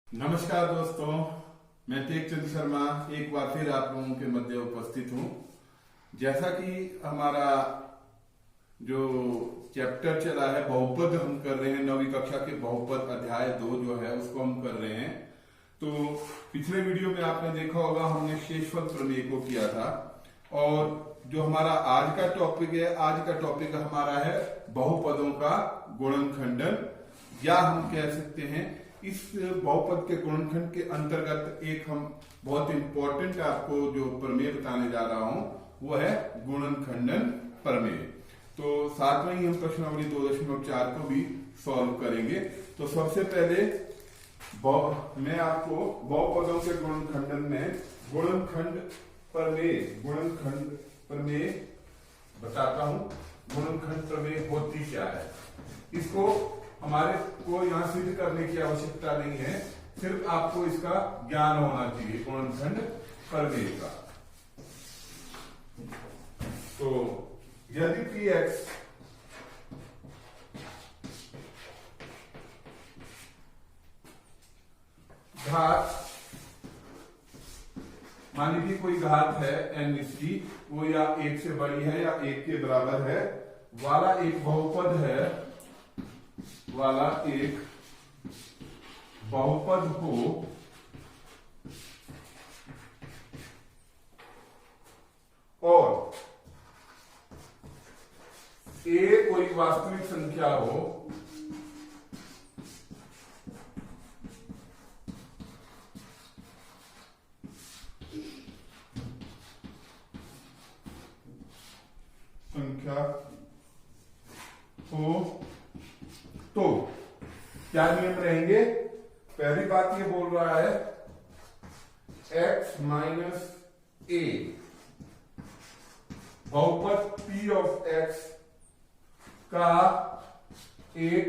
नमस्कार दोस्तों, मैं तेज चंद शर्मा एक बार फिर आप लोगों के मध्य उपस्थित हूं। जैसा कि हमारा जो चैप्टर चला है बहुपद हम कर रहे हैं, 9वीं कक्षा के बहुपद अध्याय 2 जो है उसको हम कर रहे हैं। तो पिछले वीडियो में आपने देखा होगा हमने शेषफल प्रमेय को किया था और जो हमारा आज का टॉपिक है, आज का टॉपिक हमारा है बहुपदों का गुणनखंडन, या हम कह सकते हैं इस बहुपद के गुणनखंड के अंतर्गत एक हम बहुत इंपॉर्टेंट आपको जो प्रमेय बताने जा रहा हूं वो है गुणनखंडन प्रमेय। तो साथ में ही हम प्रश्नावली 2.4 को भी सॉल्व करेंगे। तो सबसे पहले मैं आपको बहुपदों के गुणनखंडन में गुणनखंड प्रमेय बताता हूं। गुणनखंड प्रमेय होती क्या है, इसको हमारे को यहाँ सिद्ध करने की आवश्यकता नहीं है, सिर्फ आपको इसका ज्ञान होना चाहिए गुणनखंड प्रमेय का। तो यदि px घात, मान लीजिए कोई घात है n इसकी, वो या 1 से बड़ी है या 1 के बराबर है वाला एक बहुपद है, वाला एक बहुपद हो और a कोई वास्तविक संख्या हो, तो क्या नियम रहेंगे। पहली बात ये बोल रहा है x माइनस a बहुपद p ऑफ x का एक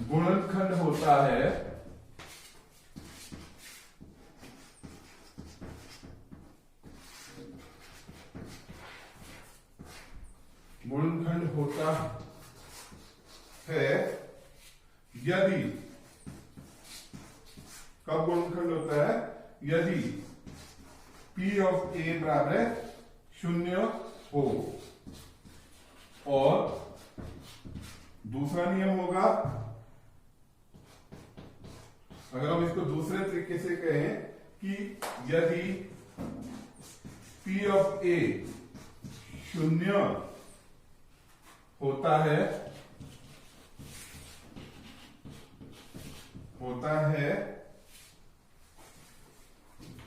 गुणनखंड होता है यदि, कब गुणनखंड होता है, यदि p ऑफ a बराबर 0 हो। और दूसरा नियम होगा, अगर हम इसको दूसरे तरीके से कहें कि यदि p ऑफ a 0 होता है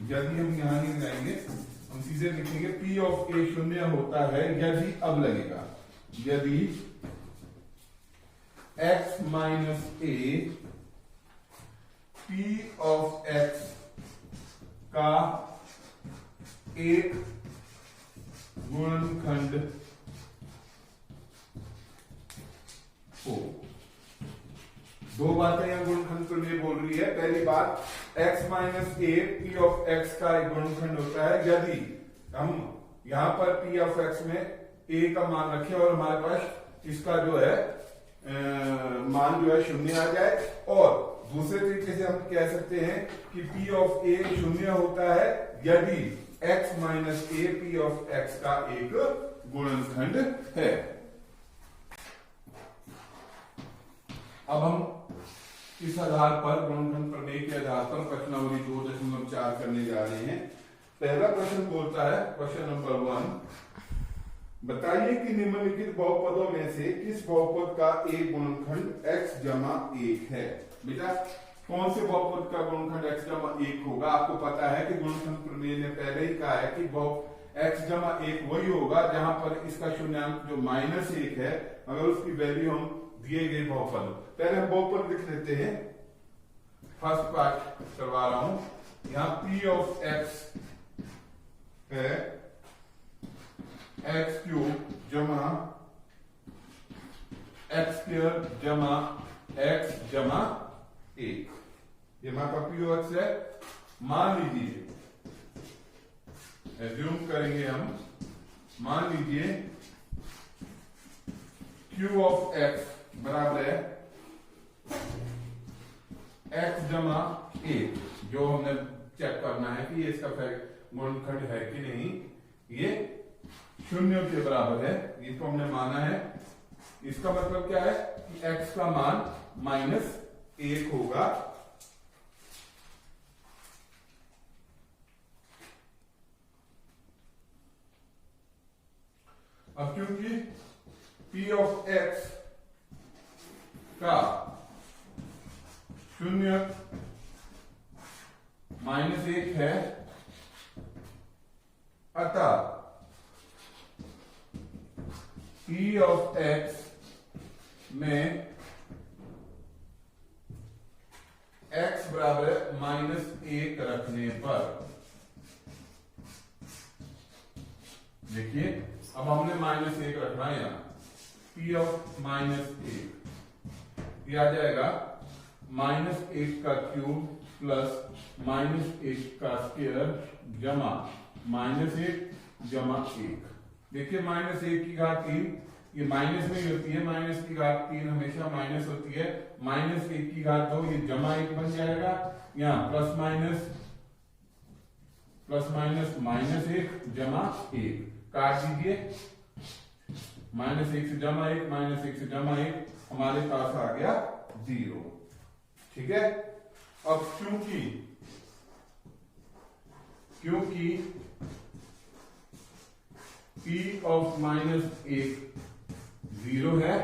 यदि, हम यहां नहीं लगाएंगे, हम सीधे लिखेंगे p ऑफ a 0 होता है यदि, अब लगेगा यदि x minus a p of x का एक गुणनखंड हो। दो बातें यहां गुणनखंड प्रमेय बोल रही है। पहली बात, x minus A P of x का एक गुणनखंड होता है यदि हम यहां पर p ऑफ x में a का मान रखें और हमारे पास इसका जो है मान जो है 0 आ जाए। और दूसरे तरीके से हम कह सकते हैं कि p ऑफ a 0 होता है यदि x minus A P of x का एक गुणनखंड है। अब हम इस आधार पर गुणनखंड प्रमेय के आधार पर प्रश्नावली 2.4 करने जा रहे हैं। पहला प्रश्न बोलता है, क्वेश्चन नंबर 1, बताइए कि निम्नलिखित बहुपदों में से किस बहुपद का एक गुणनखंड x जमा 1 है। बेटा, कौन से बहुपद का गुणनखंड x जमा 1 होगा। आपको पता है कि गुणनखंड प्रमेय ने पहले ही कहा है कि x जमा 1 वही होगा जहां पर इसका शून्यांक जो -1 है, अगर उसकी वैल्यू हम दिए गए बहुपद, पहले हम बहुपद लिख लेते हैं। फर्स्ट पार्ट करवा रहा हूं, यहां p ऑफ x है x क्यूब जमा x स्क्वायर जमा x जमा 1, ये हमारा p ऑफ x है। मान लीजिए, एज्यूम करेंगे हम, मान लीजिए q ऑफ x बराबर है x जमा 1 जो हमने चेक करना है कि ये इसका गुणनखंड है कि नहीं, ये 0 के बराबर है, इसको हमने माना है। इसका मतलब क्या है कि x का मान -1 होगा। अब क्योंकि p ऑफ x का 0 -1 है, अतः p ऑफ x में x बराबर -1 रखने पर, देखिए अब हमने -1 रखना है यहां, p ऑफ -1 ये आ जाएगा -1 का क्यूब प्लस -1 का स्क्वायर जमा -1 जमा 1। देखिए -1 की घात 3 ये माइनस में ही होती है, माइनस की घात 3 हमेशा माइनस होती है, -1 की घात 2 ये जमा 1 बन जाएगा, यहाँ प्लस माइनस -1 जमा 1 काट दीजिए, -1 से जमा 1, -1 से जमा 1 हमारे पास आ गया 0। ठीक है। अब क्योंकि p ऑफ -1 0 है,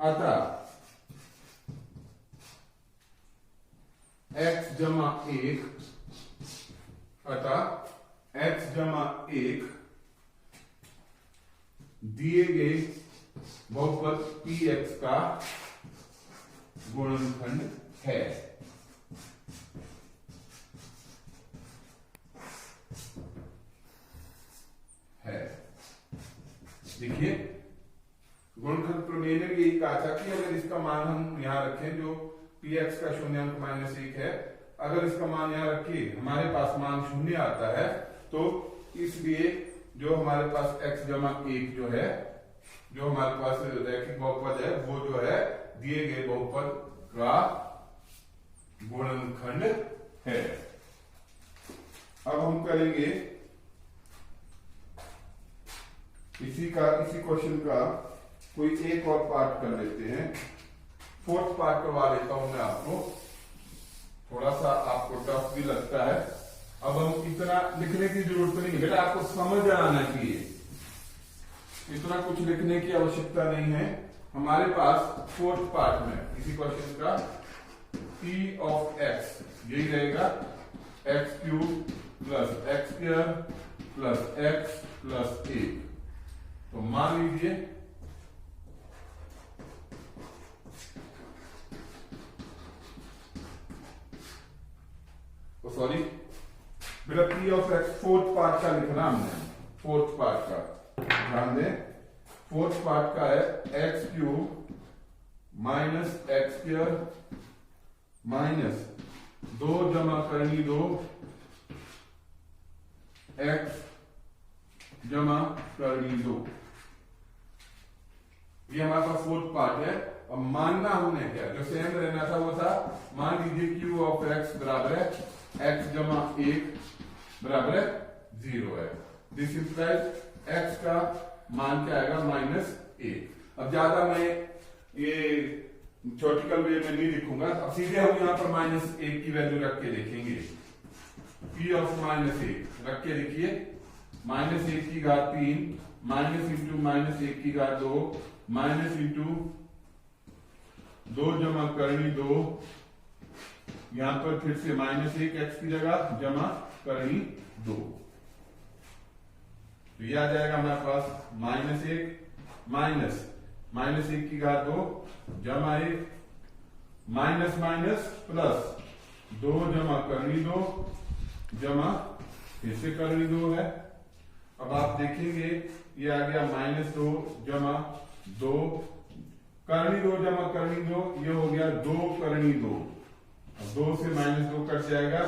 अतः x जमा 1 दिए गए बहुपद px का गुणनखंड है। देखिए गुणनखंड प्रमेय ने भी कहा था कि अगर इसका मान हम यहां रखें, जो px का शून्यांक -1 है, अगर इसका मान यहां रखिए हमारे पास मान 0 आता है, तो इसलिए जो हमारे पास x जमा 1 जो है, जो हमारे पास रैखिक बहुपद है, वो जो है दिए गए बहुपद का गुणनखंड है। अब हम करेंगे इसी क्वेश्चन का कोई एक और पार्ट कर लेते हैं। 4th पार्ट करवा लेता हूं मैं आपको, थोड़ा सा आपको टफ भी लगता है। अब हम इतना लिखने की जरूरत नहीं है बेटा, आपको समझ आना चाहिए, इतना कुछ लिखने की आवश्यकता नहीं है। हमारे पास 4th पार्ट में इसी क्वेश्चन का p ऑफ x यही रहेगा, x³ plus x² plus x plus 1। तो मान लीजिए सॉरी बेटा p of x 4th part का लिखना हमने, 4th पार्ट का ध्यान दें, 4th पार्ट का है x³ माइनस x² माइनस 2 जमा करनी 2 x जमा करनी 2। ये हमारे पास 4th पार्ट है। अब मानना हमने क्या, जो सेम रहना था वो था, मान लीजिए q ऑफ x बराबर है x जमा 1 बराबर है 0 है। दिस इंप्लाइज x का मान क्या आएगा -1। अब ज्यादा मैं ये थ्योरेटिकल वे में नहीं लिखूंगा, अब सीधे हम यहां पर -1 की वैल्यू रख के देखेंगे। p ऑफ -1 रख के लिखिए, -1 की घात 3 -1 की घात 2 -2 जमा करनी 2, यहां पर फिर से -1 x की जगह जमा करनी 2। तो यह आ जाएगा हमारे पास -1 की घात 2 जमा 1 माइनस माइनस प्लस 2 जमा करनी 2 जमा फिर से करनी 2 है। अब आप देखेंगे ये आ गया -2 जमा 2 करनी 2 जमा करनी 2, ये हो गया 2 करनी 2। अब 2 से -2 कट जाएगा,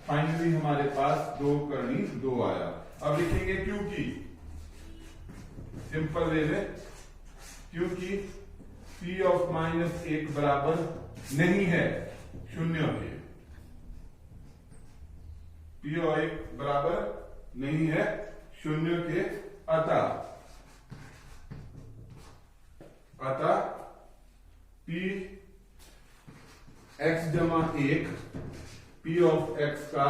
फाइनली हमारे पास 2 करनी 2 आया। अब लिखेंगे क्योंकि, सिंपल वे में, क्योंकि P ऑफ -1 बराबर नहीं है शून्य के, P ऑफ 1 बराबर नहीं है शून्य के, अतः P x जमा 1 P ऑफ x का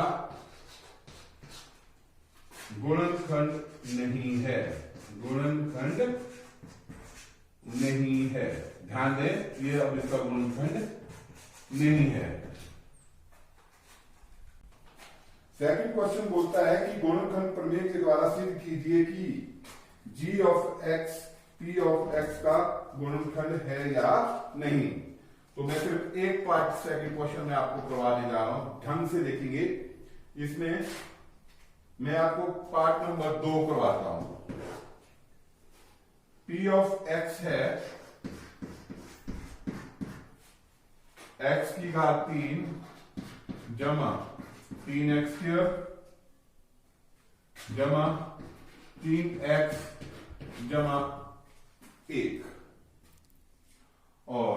गुणनखंड नहीं है, गुणनखंड नहीं है। ध्यान दें, ये अब इसका गुणनखंड नहीं है। सेकंड क्वेश्चन बोलता है कि गुणनखंड प्रमेय के द्वारा सिद्ध कीजिए कि g of x P of x का गुणनखंड है या नहीं। तो मैं सिर्फ एक पार्ट सेकंड क्वेश्चन में आपको करवाने जा रहा हूं, ढंग से देखेंगे। इसमें मैं आपको पार्ट नंबर 2 करवाता हूं। P ऑफ x है x की घात 3 जमा 3x² जमा 3x जमा 1, और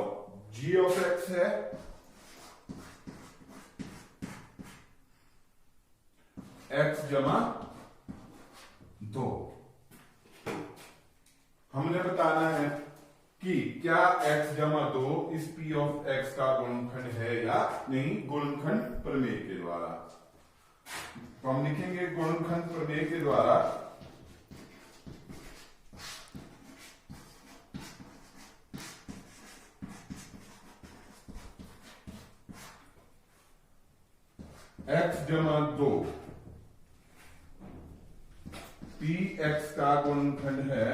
g ऑफ x है x जमा 2। हमने बताना है कि क्या x जमा 2 इस P ऑफ x का गुणनखंड है या नहीं, गुणनखंड प्रमेय के द्वारा। तो हम लिखेंगे गुणनखंड प्रमेय के द्वारा x जमा 2 P x का गुणनखंड है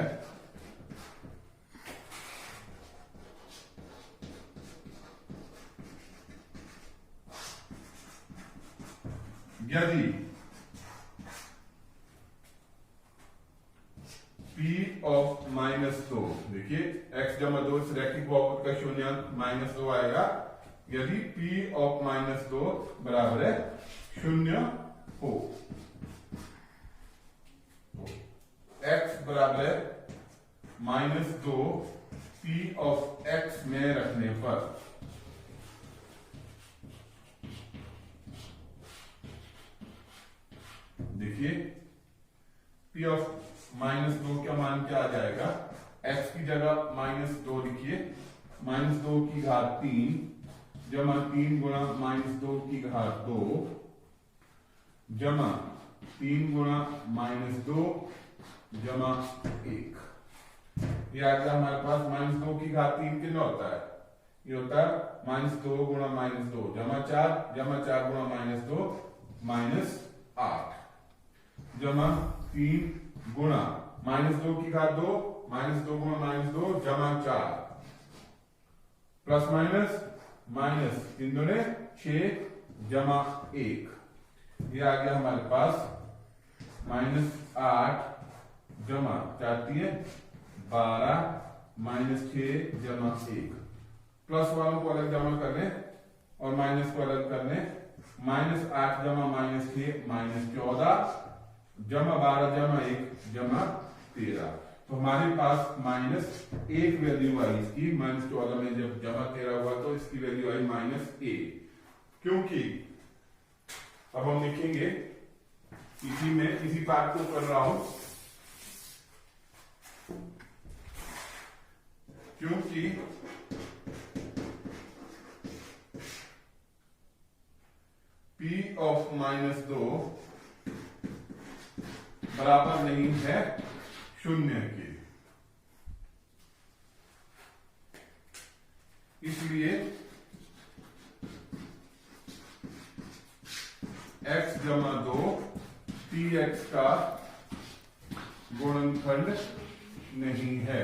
यदि P ऑफ -2, देखिए x जमा 2 इस रैखिक बहुपद का शून्यांक -2 आएगा यदि P ऑफ -2 बराबर है 0 हो। x बराबर है -2 P ऑफ x में रखने पर देखिए P ऑफ -2 का मान क्या आ जाएगा, x की जगह -2 लिखिए, -2 की घात 3 जमा 3 गुणा -2 की घात 2 जमा 3 गुणा -2 जमा 1। ये आ गया हमारे पास। -2 की घात 3 कितना होता है, ये होता है -2 गुणा -2 जमा 4 गुणा -2 -8 जमा 3 गुणा -2 की घात 2 -2 गुणा -2 जमा 4 प्लस माइनस 3 दूने 6 जमा 1। ये आ गया हमारे पास -8 जमा 4 12 -6 जमा 1। प्लस वालों को अलग जमा करने और माइनस को अलग करने, -8 जमा -6 -14 जमा 12 जमा 1 जमा 13। तो हमारे पास -1 वैल्यू आई इसकी, -14 में जब जमा 13 हुआ तो इसकी वैल्यू आई -1, क्योंकि अब हम लिखेंगे इसी पार्ट को कर रहा हूं, क्योंकि P ऑफ -2 बराबर नहीं है 0 के, इसलिए x जमा 2 Px का गुणनखंड नहीं है,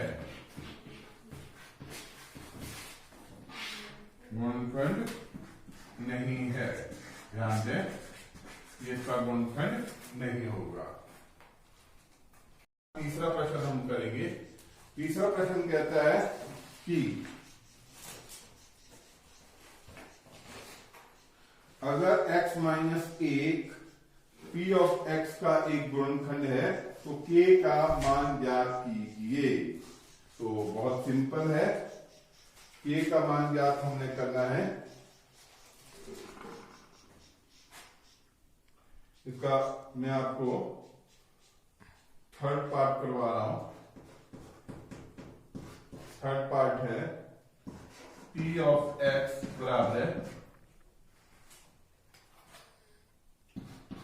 गुणनखंड नहीं है। ध्यान दें, ये इसका गुणनखंड नहीं होगा। तीसरा प्रश्न हम करेंगे। तीसरा प्रश्न कहता है कि अगर x -1 P ऑफ x का एक गुणनखंड है, तो k का मान ज्ञात कीजिए। तो बहुत सिंपल है, k का मान ज्ञात हमने करना है। इसका मैं आपको थर्ड पार्ट करवा रहा हूं। थर्ड पार्ट है P ऑफ x बराबर है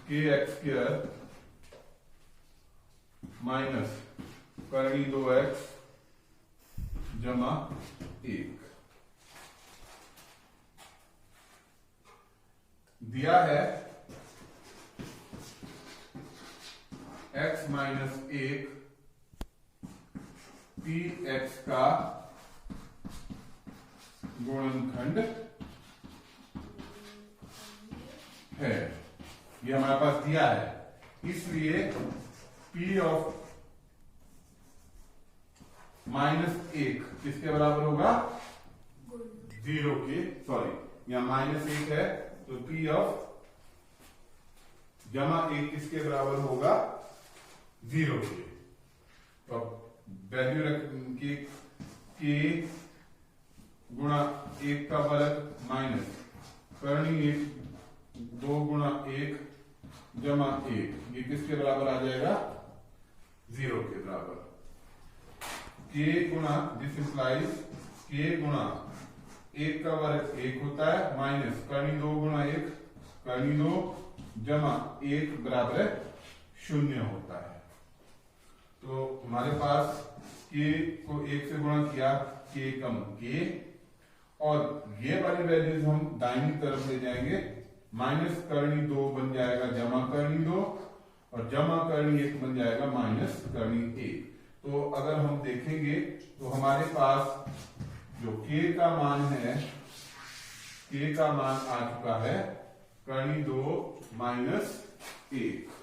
kx² माइनस करनी 2x जमा 1 दिया है। x माइनस 1 px का गुणनखंड है, ये हमारे पास दिया है। इसलिए p ऑफ -1 किसके बराबर होगा? 0 के, सॉरी यहाँ -1 है तो p ऑफ जमा 1 किसके बराबर होगा? 0 के। तो वैल्यू रख के गुणा 1 का वर्ग माइनस करनी 1 2 गुणा 1 जमा 1, ये किसके बराबर आ जाएगा? 0 के बराबर। k गुणा दिस इंप्लाइज k गुणा 1 का वर्ग 1 होता है, माइनस करनी 2 गुणा 1 करनी 2 जमा 1 बराबर 0 होता है। तो हमारे पास k को 1 से गुणा किया, k कम k, और ये वाली वैल्यूज हम दाहिनी तरफ ले जाएंगे, माइनस करनी 2 बन जाएगा जमा करनी 2, और जमा करनी 1 बन जाएगा माइनस करनी 1। तो अगर हम देखेंगे तो हमारे पास जो k का मान है, k का मान आ चुका है करनी 2 माइनस 1।